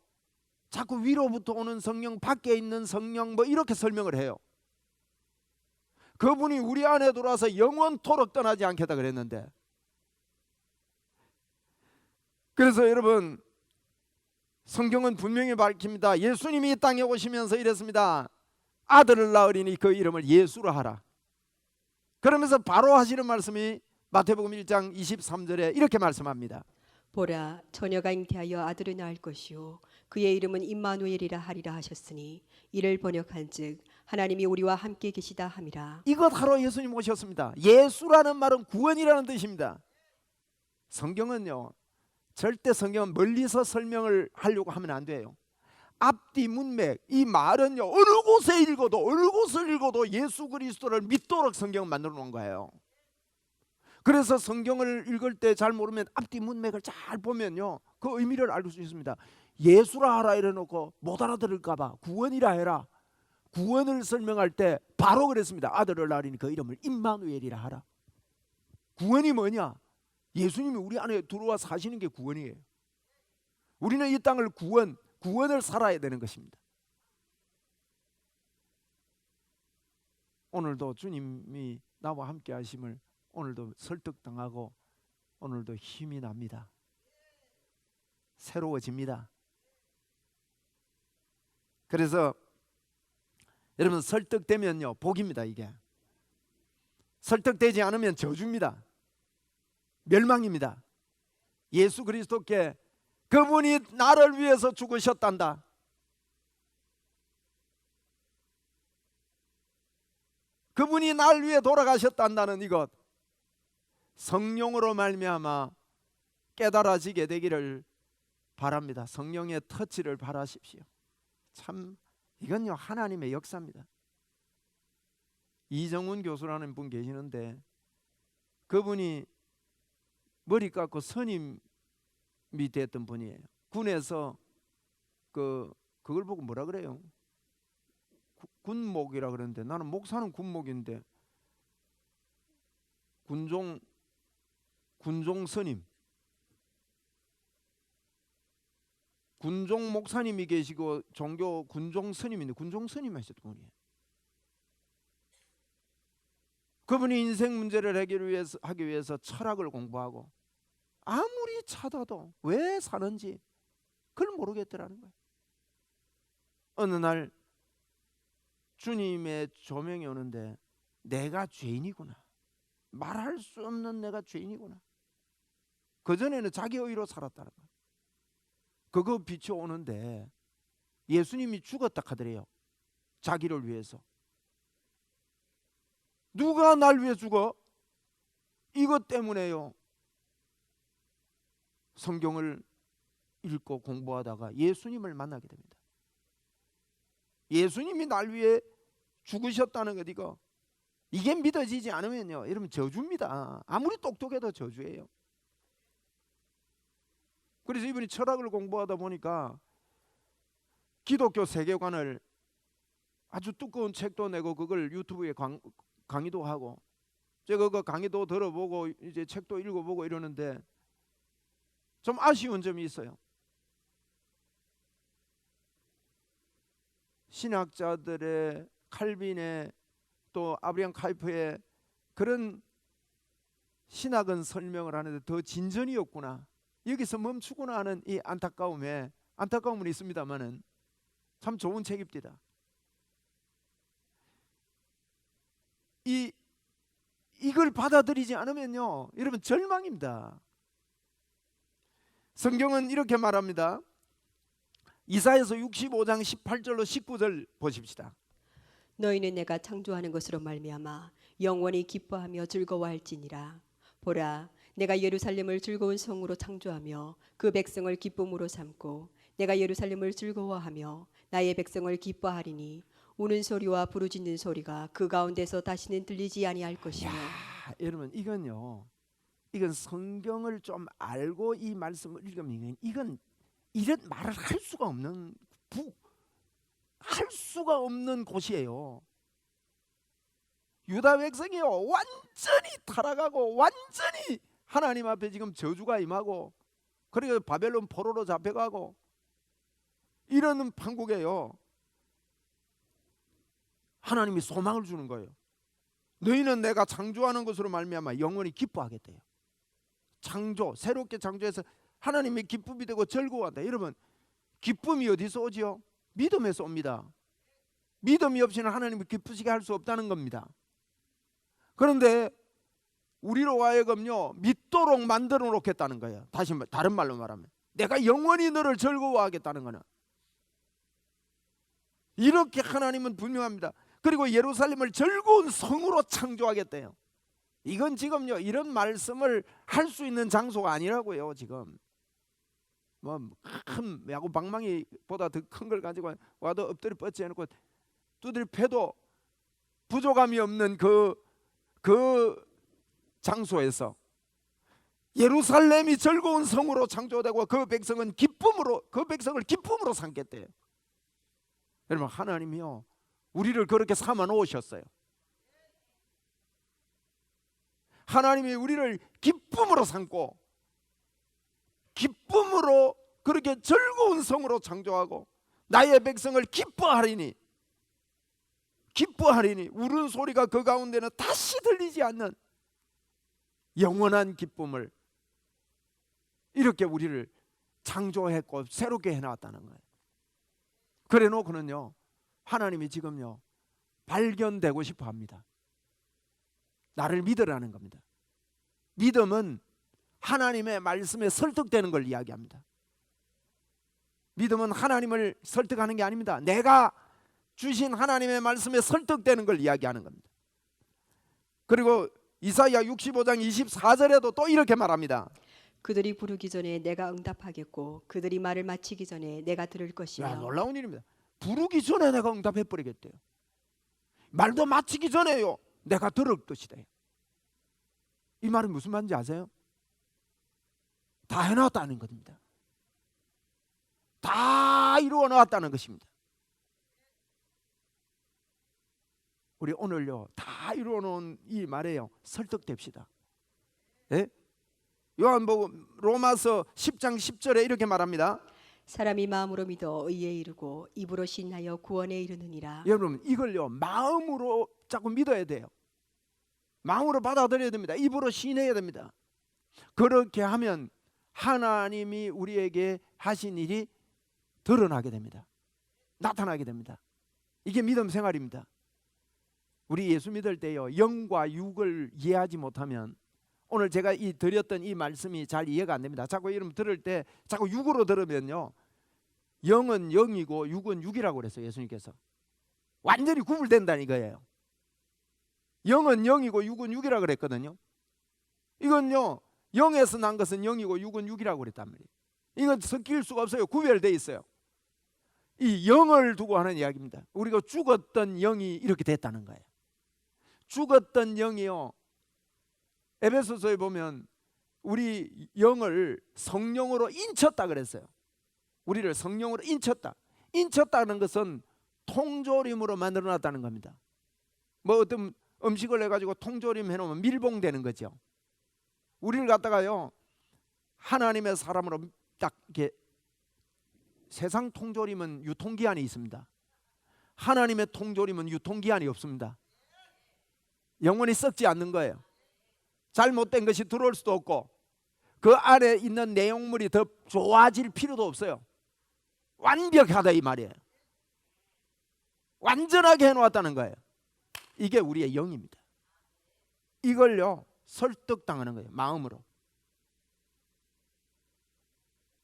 자꾸 위로부터 오는 성령, 밖에 있는 성령 뭐 이렇게 설명을 해요. 그분이 우리 안에 들어와서 영원토록 떠나지 않겠다 그랬는데, 그래서 여러분 성경은 분명히 밝힙니다. 예수님이 이 땅에 오시면서 이랬습니다. 아들을 낳으리니 그 이름을 예수로 하라. 그러면서 바로 하시는 말씀이 마태복음 1장 23절에 이렇게 말씀합니다. 보라, 처녀가 잉태하여 아들을 낳을 것이요 그의 이름은 임마누엘이라 하리라 하셨으니 이를 번역한즉 하나님이 우리와 함께 계시다 함이라. 이것 하러 예수님 오셨습니다. 예수라는 말은 구원이라는 뜻입니다. 성경은요 절대 성경은 멀리서 설명을 하려고 하면 안 돼요. 앞뒤 문맥, 이 말은요 어느 곳에 읽어도 어느 곳을 읽어도 예수 그리스도를 믿도록 성경을 만들어 놓은 거예요. 그래서 성경을 읽을 때 잘 모르면 앞뒤 문맥을 잘 보면요 그 의미를 알 수 있습니다. 예수라 하라 이래놓고 못 알아들을까 봐 구원이라 해라. 구원을 설명할 때 바로 그랬습니다. 아들을 낳으리니 그 이름을 임마누엘이라 하라. 구원이 뭐냐? 예수님이 우리 안에 들어와 사시는 게 구원이에요. 우리는 이 땅을 구원을 살아야 되는 것입니다. 오늘도 주님이 나와 함께 하심을 오늘도 설득당하고 오늘도 힘이 납니다. 새로워집니다. 그래서 여러분 설득되면요 복입니다. 이게 설득되지 않으면 저주입니다. 멸망입니다. 예수 그리스도께 그분이 나를 위해서 죽으셨단다. 그분이 나를 위해 돌아가셨단다는 이것 성령으로 말미암아 깨달아지게 되기를 바랍니다. 성령의 터치를 바라십시오. 참 이건요 하나님의 역사입니다. 이정훈 교수라는 분 계시는데 그분이 머리 깎고 선임이 됐던 분이에요. 군에서 그걸 보고 뭐라 그래요? 군목이라 그러는데 나는 목사는 군목인데 군종 선임, 군종 목사님이 계시고 종교 군종 스님인데 군종 스님 하셨던 분이에요. 그분이 인생 문제를 하기 위해서 철학을 공부하고 아무리 찾아도 왜 사는지 그걸 모르겠더라는 거예요. 어느 날 주님의 조명이 오는데 내가 죄인이구나, 말할 수 없는 내가 죄인이구나. 그전에는 자기 의로 살았다는 거예요. 그거 빛이 오는데 예수님이 죽었다 하더래요. 자기를 위해서. 누가 날 위해 죽어? 이것 때문에요. 성경을 읽고 공부하다가 예수님을 만나게 됩니다. 예수님이 날 위해 죽으셨다는 것 이게 믿어지지 않으면요 여러분 저주입니다. 아무리 똑똑해도 저주예요. 그래서 이분이 철학을 공부하다 보니까 기독교 세계관을 아주 두꺼운 책도 내고 그걸 유튜브에 강의도 하고 제가 그 강의도 들어보고 이제 책도 읽어보고 이러는데 좀 아쉬운 점이 있어요. 신학자들의 칼빈의 또 아브리함 카이프의 그런 신학은 설명을 하는데 더 진전이 없구나, 여기서 멈추구나 하는 이 안타까움은 있습니다만은 참 좋은 책입니다. 이걸 받아들이지 않으면요, 여러분 절망입니다. 성경은 이렇게 말합니다. 이사야서 65장 18절로 19절 보십시다. 너희는 내가 창조하는 것으로 말미암아 영원히 기뻐하며 즐거워할지니라. 보라, 내가 예루살렘을 즐거운 성으로 창조하며 그 백성을 기쁨으로 삼고 내가 예루살렘을 즐거워하며 나의 백성을 기뻐하리니 우는 소리와 부르짖는 소리가 그 가운데서 다시는 들리지 아니할 것이며. 여러분 이건 성경을 좀 알고 이 말씀을 읽으면 이건 이런 말을 할 수가 없는 곳이에요. 유다 백성이요, 완전히 타락하고 완전히 하나님 앞에 지금 저주가 임하고, 그리고 바벨론 포로로 잡혀가고 이러는 판국에요, 하나님이 소망을 주는 거예요. 너희는 내가 창조하는 것으로 말미암아 영원히 기뻐하겠대요. 새롭게 창조해서 하나님의 기쁨이 되고 즐거워한다. 여러분, 기쁨이 어디서 오지요? 믿음에서 옵니다. 믿음이 없이는 하나님을 기쁘시게 할 수 없다는 겁니다. 그런데 우리로 하여금요, 믿도록 만들어 놓겠다는 거예요. 다른 말로 말하면 내가 영원히 너를 즐거워하겠다는 거는, 이렇게 하나님은 분명합니다. 그리고 예루살렘을 즐거운 성으로 창조하겠대요. 이건 지금요, 이런 말씀을 할 수 있는 장소가 아니라고요. 지금 뭐 큰 야구 방망이보다 더 큰 걸 가지고 와도 엎드려 뻗지 해놓고 두드려 패도 부족함이 없는 그 장소에서 예루살렘이 즐거운 성으로 창조되고 그 백성을 기쁨으로 삼겠대요. 여러분, 하나님이요, 우리를 그렇게 삼아 놓으셨어요. 하나님이 우리를 기쁨으로 삼고 기쁨으로 그렇게 즐거운 성으로 창조하고 나의 백성을 기뻐하리니 울은 소리가 그 가운데는 다시 들리지 않는 영원한 기쁨을 이렇게 우리를 창조했고 새롭게 해놨다는 거예요. 그래 놓고는요, 하나님이 지금요 발견되고 싶어 합니다. 나를 믿으라는 겁니다. 믿음은 하나님의 말씀에 설득되는 걸 이야기합니다. 믿음은 하나님을 설득하는 게 아닙니다. 내가 주신 하나님의 말씀에 설득되는 걸 이야기하는 겁니다. 그리고 이사야 65장 24절에도 또 이렇게 말합니다. 그들이 부르기 전에 내가 응답하겠고 그들이 말을 마치기 전에 내가 들을 것이며. 놀라운 일입니다. 부르기 전에 내가 응답해 버리겠대요. 말도 마치기 전에요, 내가 들을 것이다. 이 말은 무슨 말인지 아세요? 다 해놨다는 겁니다. 다 이루어 놓았다는 것입니다. 우리 오늘요, 다 이루어 놓은 이 말에요 설득됩시다. 예? 요한복음 로마서 10장 10절에 이렇게 말합니다. 사람이 마음으로 믿어 의에 이르고 입으로 신하여 구원에 이르느니라. 여러분, 이걸요 마음으로 자꾸 믿어야 돼요. 마음으로 받아들여야 됩니다. 입으로 신해야 됩니다. 그렇게 하면 하나님이 우리에게 하신 일이 드러나게 됩니다. 나타나게 됩니다. 이게 믿음 생활입니다. 우리 예수 믿을 때요, 영과 육을 이해하지 못하면 오늘 제가 드렸던 이 말씀이 잘 이해가 안 됩니다. 자꾸 이름 들을 때 자꾸 육으로 들으면요, 영은 영이고 육은 육이라고 그랬어요. 예수님께서 완전히 구분된다는 이거예요. 영은 영이고 육은 육이라고 그랬거든요. 이건요, 영에서 난 것은 영이고 육은 육이라고 그랬단 말이에요. 이건 섞일 수가 없어요. 구별되어 있어요. 이 영을 두고 하는 이야기입니다. 우리가 죽었던 영이 이렇게 됐다는 거예요. 죽었던 영이요, 에베소서에 보면 우리 영을 성령으로 인쳤다 그랬어요. 우리를 성령으로 인쳤다는 것은 통조림으로 만들어놨다는 겁니다. 뭐 음식을 해가지고 통조림 해놓으면 밀봉되는 거죠. 우리를 갖다가요 하나님의 사람으로 딱 이렇게, 세상 통조림은 유통기한이 있습니다. 하나님의 통조림은 유통기한이 없습니다. 영원히 썩지 않는 거예요. 잘못된 것이 들어올 수도 없고 그 안에 있는 내용물이 더 좋아질 필요도 없어요. 완벽하다 이 말이에요. 완전하게 해놓았다는 거예요. 이게 우리의 영입니다. 이걸요 설득당하는 거예요. 마음으로.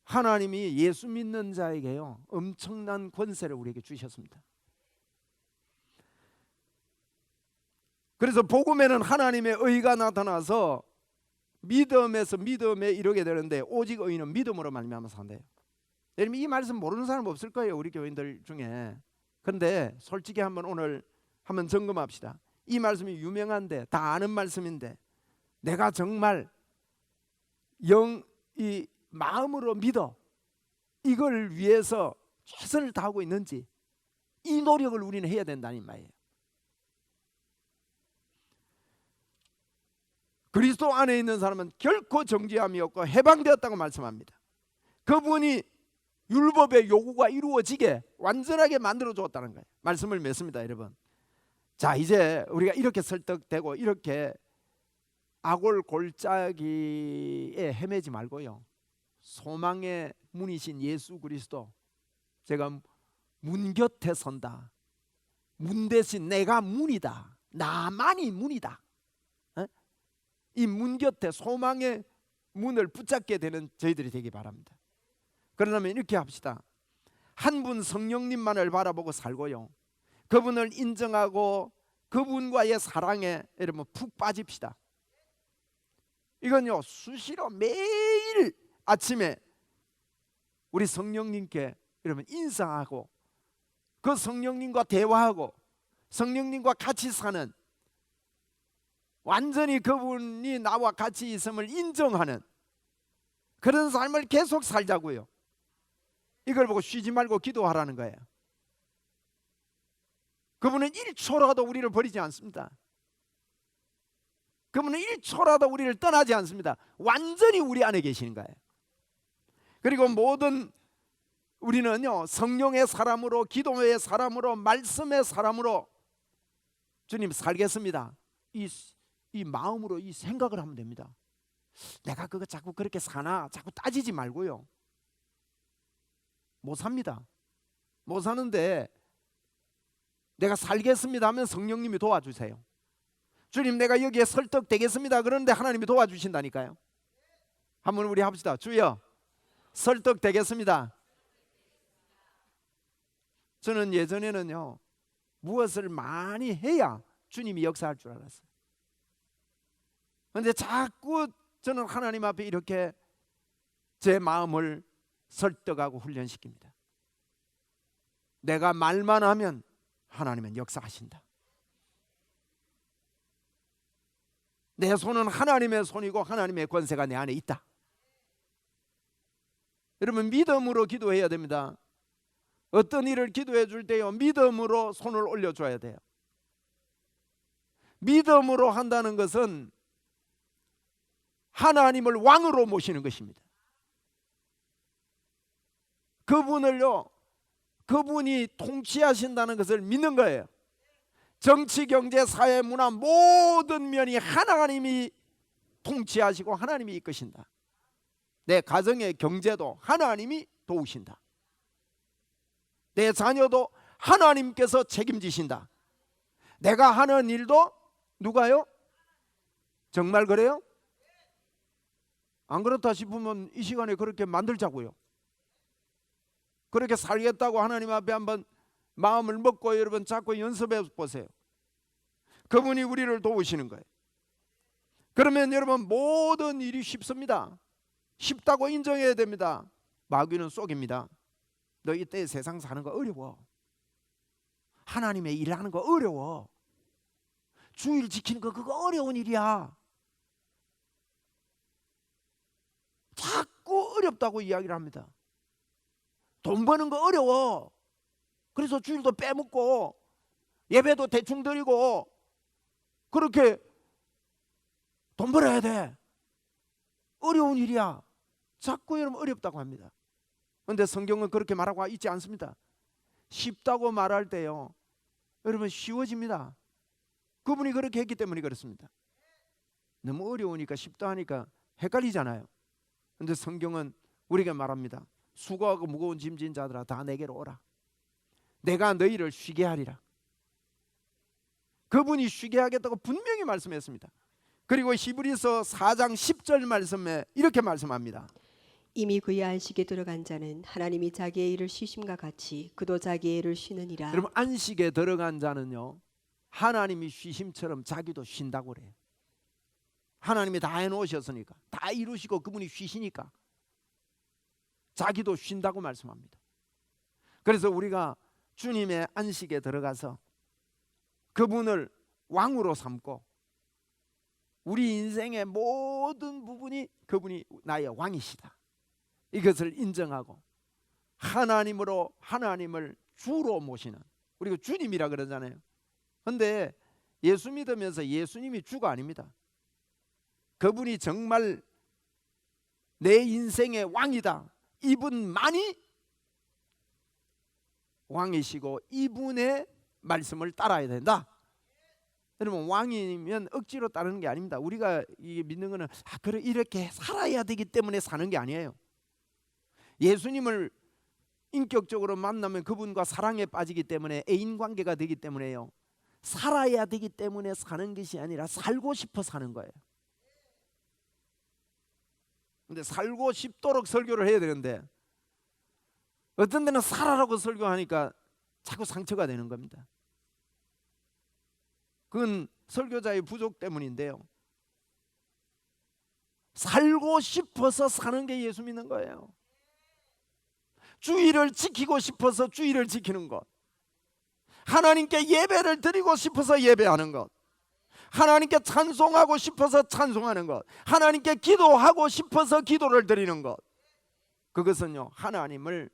하나님이 예수 믿는 자에게요 엄청난 권세를 우리에게 주셨습니다. 그래서 복음에는 하나님의 의가 나타나서 믿음에서 믿음에 이르게 되는데 오직 의인은 믿음으로 말미암아 산대요. 여러분 이 말씀 모르는 사람 없을 거예요, 우리 교인들 중에. 그런데 솔직히 오늘 한번 점검합시다. 이 말씀이 유명한데 다 아는 말씀인데 내가 정말 이 마음으로 믿어 이걸 위해서 최선을 다하고 있는지, 이 노력을 우리는 해야 된다는 말이에요. 그리스도 안에 있는 사람은 결코 정죄함이 없고 해방되었다고 말씀합니다. 그분이 율법의 요구가 이루어지게 완전하게 만들어 주었다는 거예요. 말씀을 맺습니다, 여러분. 자, 이제 우리가 이렇게 설득되고 이렇게 아골 골짜기에 헤매지 말고요, 소망의 문이신 예수 그리스도, 제가 문 곁에 선다, 문 대신 내가 문이다, 나만이 문이다, 이 문 곁에 소망의 문을 붙잡게 되는 저희들이 되기 바랍니다. 그러려면 이렇게 합시다. 한 분 성령님만을 바라보고 살고요, 그분을 인정하고 그분과의 사랑에 여러분 푹 빠집시다. 이건요 수시로 매일 아침에 우리 성령님께 여러분 인사하고 그 성령님과 대화하고 성령님과 같이 사는, 완전히 그분이 나와 같이 있음을 인정하는 그런 삶을 계속 살자고요. 이걸 보고 쉬지 말고 기도하라는 거예요. 그분은 1초라도 우리를 버리지 않습니다. 그분은 1초라도 우리를 떠나지 않습니다. 완전히 우리 안에 계시는 거예요. 그리고 모든 우리는요 성령의 사람으로, 기도의 사람으로, 말씀의 사람으로 주님 살겠습니다. 이 마음으로 이 생각을 하면 됩니다. 내가 그거 자꾸 그렇게 사나 자꾸 따지지 말고요. 못 삽니다. 못 사는데 내가 살겠습니다 하면 성령님이 도와주세요. 주님 내가 여기에 설득되겠습니다 그런데 하나님이 도와주신다니까요. 한번 우리 합시다. 주여 설득되겠습니다. 저는 예전에는요 무엇을 많이 해야 주님이 역사할 줄 알았어요. 그런데 자꾸 저는 하나님 앞에 이렇게 제 마음을 설득하고 훈련시킵니다. 내가 말만 하면 하나님은 역사하신다. 내 손은 하나님의 손이고 하나님의 권세가 내 안에 있다. 여러분 믿음으로 기도해야 됩니다. 어떤 일을 기도해 줄 때요 믿음으로 손을 올려줘야 돼요. 믿음으로 한다는 것은 하나님을 왕으로 모시는 것입니다. 그분이 통치하신다는 것을 믿는 거예요. 정치, 경제, 사회, 문화 모든 면이 하나님이 통치하시고 하나님이 이끄신다. 내 가정의 경제도 하나님이 도우신다. 내 자녀도 하나님께서 책임지신다. 내가 하는 일도 누가요? 정말 그래요? 안 그렇다 싶으면 이 시간에 그렇게 만들자고요. 그렇게 살겠다고 하나님 앞에 한번 마음을 먹고 여러분 자꾸 연습해 보세요. 그분이 우리를 도우시는 거예요. 그러면 여러분 모든 일이 쉽습니다. 쉽다고 인정해야 됩니다. 마귀는 쏙입니다. 너 이때 세상 사는 거 어려워. 하나님의 일하는 거 어려워. 주일 지키는 거 그거 어려운 일이야. 자꾸 어렵다고 이야기를 합니다. 돈 버는 거 어려워. 그래서 주일도 빼먹고 예배도 대충 드리고 그렇게 돈 벌어야 돼. 어려운 일이야. 자꾸 여러분 어렵다고 합니다. 그런데 성경은 그렇게 말하고 있지 않습니다. 쉽다고 말할 때요, 여러분 쉬워집니다. 그분이 그렇게 했기 때문에 그렇습니다. 너무 어려우니까 쉽다 하니까 헷갈리잖아요. 그런데 성경은 우리에게 말합니다. 수고하고 무거운 짐진 자들아 다 내게로 오라. 내가 너희를 쉬게 하리라. 그분이 쉬게 하겠다고 분명히 말씀했습니다. 그리고 히브리서 4장 10절 말씀에 이렇게 말씀합니다. 이미 그의 안식에 들어간 자는 하나님이 자기의 일을 쉬심과 같이 그도 자기의 일을 쉬느니라. 여러분 안식에 들어간 자는요, 하나님이 쉬심처럼 자기도 쉰다고 그래요. 하나님이 다 해놓으셨으니까, 다 이루시고 그분이 쉬시니까 자기도 쉰다고 말씀합니다. 그래서 우리가 주님의 안식에 들어가서 그분을 왕으로 삼고 우리 인생의 모든 부분이 그분이 나의 왕이시다, 이것을 인정하고 하나님으로 하나님을 주로 모시는, 우리가 주님이라 그러잖아요. 그런데 예수 믿으면서 예수님이 주가 아닙니다. 그분이 정말 내 인생의 왕이다, 이분만이 왕이시고 이분의 말씀을 따라야 된다. 여러분 왕이면 억지로 따르는 게 아닙니다. 우리가 이게 믿는 거는 그래 이렇게 살아야 되기 때문에 사는 게 아니에요. 예수님을 인격적으로 만나면 그분과 사랑에 빠지기 때문에 애인 관계가 되기 때문에요, 살아야 되기 때문에 사는 것이 아니라 살고 싶어 사는 거예요. 근데 살고 싶도록 설교를 해야 되는데 어떤 데는 살아라고 설교하니까 자꾸 상처가 되는 겁니다. 그건 설교자의 부족 때문인데요, 살고 싶어서 사는 게 예수 믿는 거예요. 주의를 지키고 싶어서 주의를 지키는 것, 하나님께 예배를 드리고 싶어서 예배하는 것, 하나님께 찬송하고 싶어서 찬송하는 것, 하나님께 기도하고 싶어서 기도를 드리는 것, 그것은요 하나님을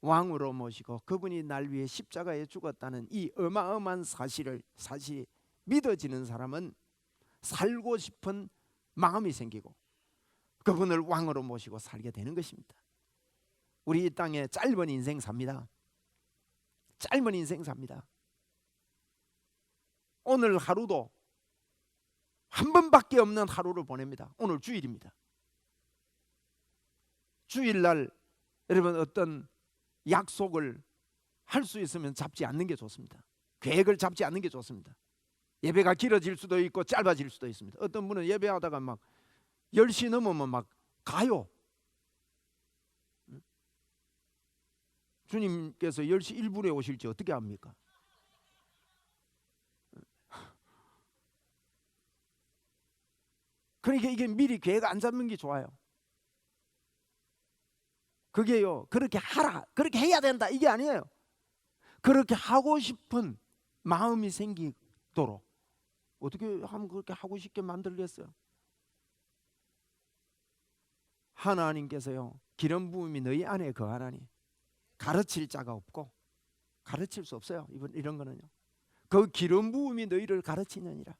왕으로 모시고 그분이 날 위해 십자가에 죽었다는 이 어마어마한 사실이 믿어지는 사람은 살고 싶은 마음이 생기고 그분을 왕으로 모시고 살게 되는 것입니다. 우리 이 땅에 짧은 인생 삽니다. 짧은 인생 삽니다. 오늘 하루도 한 번밖에 없는 하루를 보냅니다. 오늘 주일입니다. 주일날 여러분 어떤 약속을 할 수 있으면 잡지 않는 게 좋습니다. 계획을 잡지 않는 게 좋습니다. 예배가 길어질 수도 있고 짧아질 수도 있습니다. 어떤 분은 예배하다가 막 10시 넘으면 막 가요. 주님께서 10시 1분에 오실지 어떻게 합니까? 그러니까 이게 미리 계획 안 잡는 게 좋아요. 그게요 그렇게 하라, 그렇게 해야 된다, 이게 아니에요. 그렇게 하고 싶은 마음이 생기도록 어떻게 하면 그렇게 하고 싶게 만들겠어요? 하나님께서요 기름 부음이 너희 안에 거하나니 가르칠 자가 없고 가르칠 수 없어요. 이런 거는요 그 기름 부음이 너희를 가르치느니라.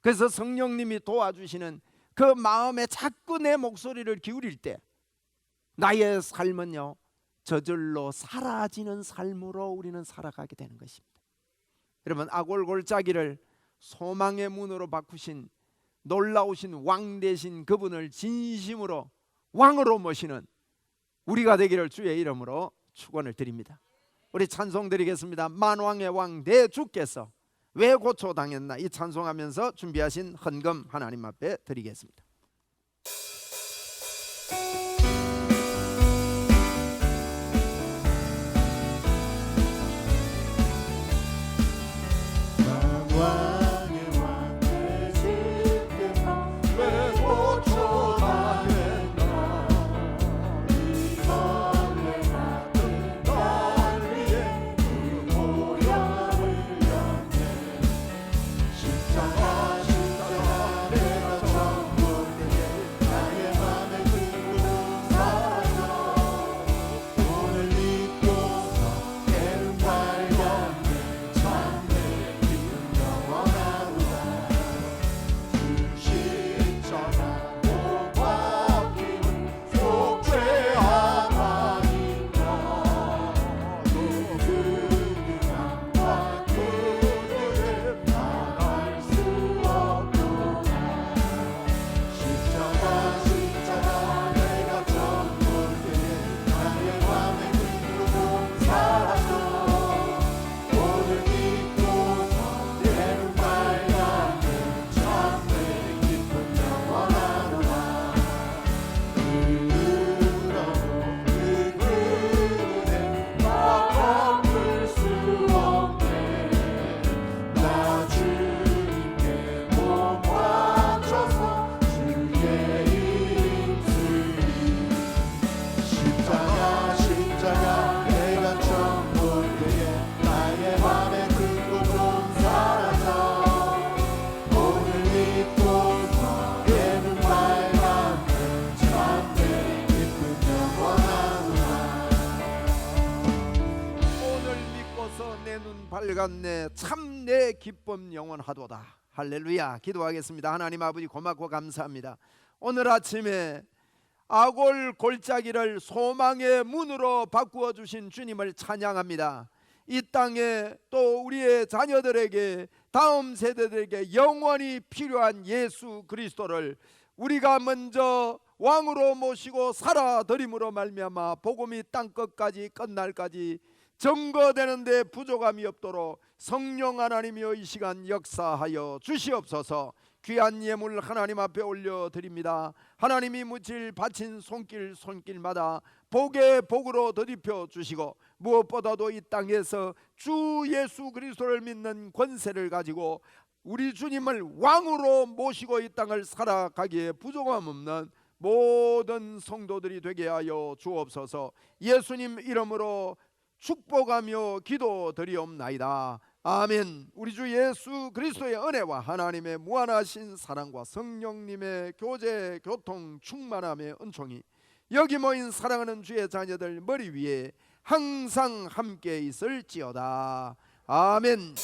그래서 성령님이 도와주시는 그 마음에 자꾸 내 목소리를 기울일 때 나의 삶은요 저절로 사라지는 삶으로 우리는 살아가게 되는 것입니다. 여러분 아골골짜기를 소망의 문으로 바꾸신 놀라우신 왕 되신 그분을 진심으로 왕으로 모시는 우리가 되기를 주의 이름으로 축원을 드립니다. 우리 찬송 드리겠습니다. 만왕의 왕 내 주께서 왜 고초당했나, 이 찬송하면서 준비하신 헌금 하나님 앞에 드리겠습니다. 들어갔네. 참 내 기쁨 영원하도다. 할렐루야. 기도하겠습니다. 하나님 아버지 고맙고 감사합니다. 오늘 아침에 아골 골짜기를 소망의 문으로 바꾸어 주신 주님을 찬양합니다. 이 땅에 또 우리의 자녀들에게, 다음 세대들에게 영원히 필요한 예수 그리스도를 우리가 먼저 왕으로 모시고 살아드림으로 말미암아 복음이 땅끝까지 끝날까지 증거되는 데 부족함이 없도록 성령 하나님이여 이 시간 역사하여 주시옵소서. 귀한 예물 하나님 앞에 올려드립니다. 하나님이 묻힐 바친 손길마다 복의 복으로 더입혀 주시고, 무엇보다도 이 땅에서 주 예수 그리스도를 믿는 권세를 가지고 우리 주님을 왕으로 모시고 이 땅을 살아가기에 부족함 없는 모든 성도들이 되게 하여 주옵소서. 예수님 이름으로 축복하며 기도드리옵나이다. 아멘. 우리 주 예수 그리스도의 은혜와 하나님의 무한하신 사랑과 성령님의 교제, 교통, 충만함의 은총이 여기 모인 사랑하는 주의 자녀들 머리 위에 항상 함께 있을지어다. 아멘.